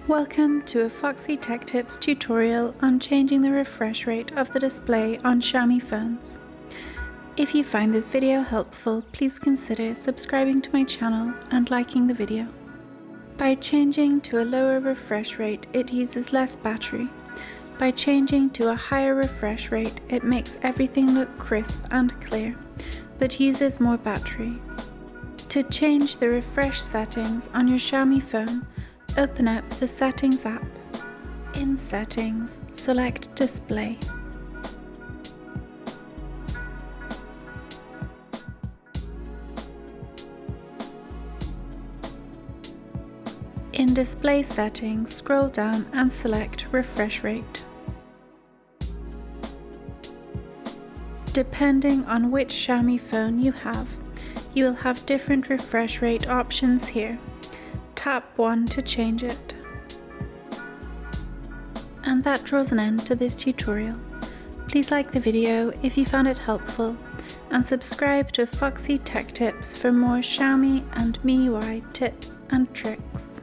Welcome to a Foxy Tech Tips tutorial on changing the refresh rate of the display on Xiaomi phones. If you find this video helpful, please consider subscribing to my channel and liking the video. By changing to a lower refresh rate, it uses less battery. By changing to a higher refresh rate, it makes everything look crisp and clear, but uses more battery. To change the refresh settings on your Xiaomi phone, open up the Settings app. In Settings, select Display. In Display Settings, scroll down and select Refresh Rate. Depending on which Xiaomi phone you have, you will have different refresh rate options here. Tap 1 to change it. And that draws an end to this tutorial. Please like the video if you found it helpful, and subscribe to Foxy Tech Tips for more Xiaomi and MIUI tips and tricks.